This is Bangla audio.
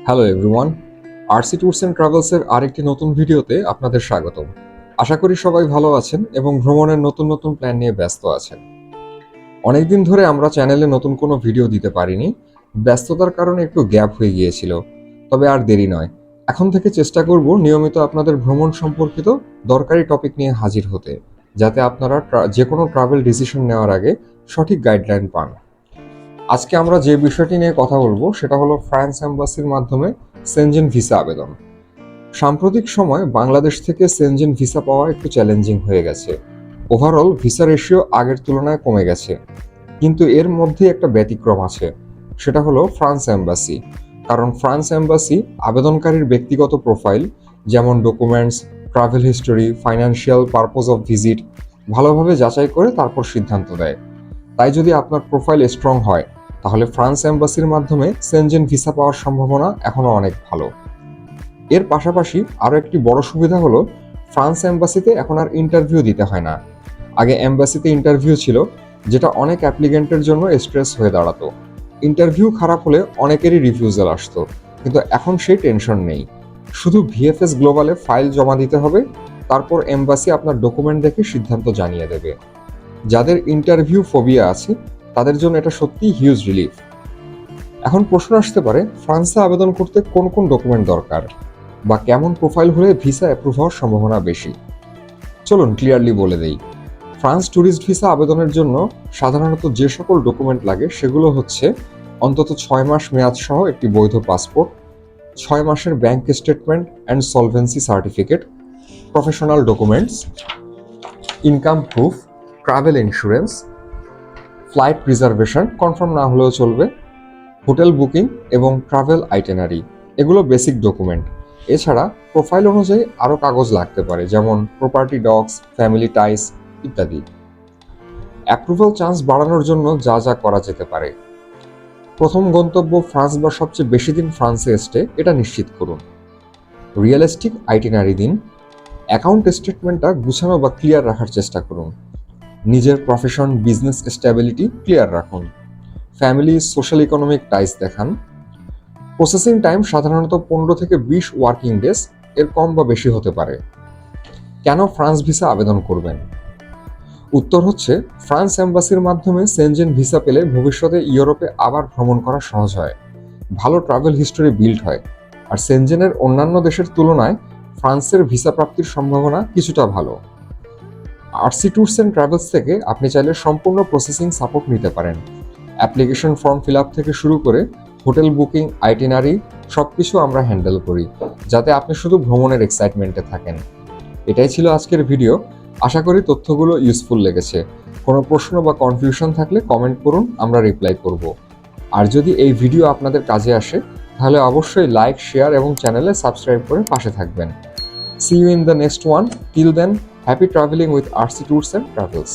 Hello everyone, RC tours and ট্রাভেলসের আরেকটি নতুন ভিডিওতে আপনাদের স্বাগতম। আশা করি সবাই ভালো আছেন এবং ভ্রমণের নতুন নতুন প্ল্যান নিয়ে ব্যস্ত আছেন। অনেকদিন ধরে আমরা চ্যানেলে নতুন কোনো ভিডিও দিতে পারিনি, ব্যস্ততার কারণে একটু গ্যাপ হয়ে গিয়েছিল। তবে আর দেরি নয়, এখন থেকে চেষ্টা করব নিয়মিত আপনাদের ভ্রমণ সম্পর্কিত দরকারি টপিক নিয়ে হাজির হতে, যাতে আপনারা যে কোনো ট্রাভেল ডিসিশন নেওয়ার আগে সঠিক গাইডলাইন পান। আজকে আমরা যে বিষয়টি নিয়ে কথা বলবো সেটা হলো ফ্রান্স এম্বাসির মাধ্যমে সেনজেন ভিসা আবেদন। সাম্প্রতিক সময় বাংলাদেশ থেকে সেনজেন ভিসা পাওয়া একটু চ্যালেঞ্জিং হয়ে গেছে। ওভারঅল ভিসা রেশিও আগের তুলনায় কমে গেছে, কিন্তু এর মধ্যে একটা ব্যতিক্রম আছে, সেটা হলো ফ্রান্স এম্বাসি। কারণ ফ্রান্স এম্বাসি আবেদনকারীর ব্যক্তিগত প্রোফাইল, যেমন documents, travel history, financial purpose of visit ভালোভাবে যাচাই করে তারপর সিদ্ধান্ত দেয়। তাই যদি আপনার প্রোফাইল স্ট্রং হয়, তাহলে ফ্রান্স এম্বাসির মাধ্যমে সেনজেন ভিসা পাওয়ার সম্ভাবনা এখনও অনেক ভালো। এর পাশাপাশি আরও একটি বড় সুবিধা হলো ফ্রান্স এম্বাসিতে এখন আর ইন্টারভিউ দিতে হয় না। আগে এম্বাসিতে ইন্টারভিউ ছিল, যেটা অনেক অ্যাপ্লিকেন্টের জন্য স্ট্রেস হয়ে দাঁড়াতো। ইন্টারভিউ খারাপ হলে অনেকেরই রিফিউজাল আসতো, কিন্তু এখন সেই টেনশন নেই। শুধু ভিএফএস গ্লোবালে ফাইল জমা দিতে হবে, তারপর এম্বাসি আপনার ডকুমেন্ট দেখে সিদ্ধান্ত জানিয়ে দেবে। যাদের ইন্টারভিউ ফোবিয়া আছে তাদের জন্য এটা সত্যিই হিউজ রিলিফ। এখন প্রশ্ন আসতে পারে, ফ্রান্সে আবেদন করতে কোন কোন ডকুমেন্ট দরকার, বা কেমন প্রোফাইল হলে ভিসা অ্যাপ্রুভ হওয়ার সম্ভাবনা বেশি। চলুন ক্লিয়ারলি বলে দেই। ফ্রান্স ট্যুরিস্ট ভিসা আবেদনের জন্য সাধারণত যে সকল ডকুমেন্ট লাগে সেগুলো হচ্ছে অন্তত 6 মাস মেয়াদ সহ একটি বৈধ পাসপোর্ট, 6 মাসের bank statement and solvency certificate, professional documents, income proof, travel insurance, flight reservation confirm না হলেও চলবে, হোটেল বুকিং এবং ট্রাভেল আইটেনারি। এগুলো বেসিক ডকুমেন্ট। এছাড়া প্রোফাইল অনুযায়ী আরও কাগজ লাগতে পারে, যেমন প্রপার্টি ডক্স, ফ্যামিলি টাইস ইত্যাদি। অ্যাপ্রুভাল চান্স বাড়ানোর জন্য যা যা করা যেতে পারে: প্রথম গন্তব্য ফ্রান্স বা সবচেয়ে বেশি দিন ফ্রান্সে স্টে, এটা নিশ্চিত করুন। রিয়েলিস্টিক আইটিনারি দিন। অ্যাকাউন্ট স্টেটমেন্টটা গুছানো বা ক্লিয়ার রাখার চেষ্টা করুন। নিজের প্রফেশন, বিজনেস স্ট্যাবিলিটি ক্লিয়ার রাখুন। ফ্যামিলি, সোশ্যাল ইকোনমিক টাইস দেখান। প্রসেসিং টাইম সাধারণত 15 থেকে 20 ওয়ার্কিং ডেজ, এর কম বা বেশি হতে পারে। কেন ফ্রান্স ভিসা আবেদন করবেন? উত্তর হচ্ছে, ফ্রান্স এম্বাসির মাধ্যমে সেনজেন ভিসা পেলে ভবিষ্যতে ইউরোপে আবার ভ্রমণ করা সহজ হয়, ভালো ট্রাভেল হিস্টোরি বিল্ড হয়, আর সেনজেনের অন্যান্য দেশের তুলনায় ফ্রান্সের ভিসা প্রাপ্তির সম্ভাবনা কিছুটা ভালো। আরসি ট্যুরস অ্যান্ড ট্রাভেলস থেকে আপনি চাইলে সম্পূর্ণ প্রসেসিং সাপোর্ট নিতে পারেন। অ্যাপ্লিকেশন ফর্ম ফিল আপ থেকে শুরু করে হোটেল বুকিং, আইটিনারি সবকিছু আমরা হ্যান্ডেল করি, যাতে আপনি শুধু ভ্রমণের এক্সাইটমেন্টে থাকেন। এটাই ছিল আজকের ভিডিও। আশা করি তথ্যগুলো ইউজফুল লেগেছে। কোনো প্রশ্ন বা কনফিউশন থাকলে কমেন্ট করুন, আমরা রিপ্লাই করব। আর যদি এই ভিডিও আপনাদের কাজে আসে, তাহলে অবশ্যই লাইক, শেয়ার এবং চ্যানেলে সাবস্ক্রাইব করে পাশে থাকবেন। See you in the next one. Till then, happy traveling with RC Tours and Travels.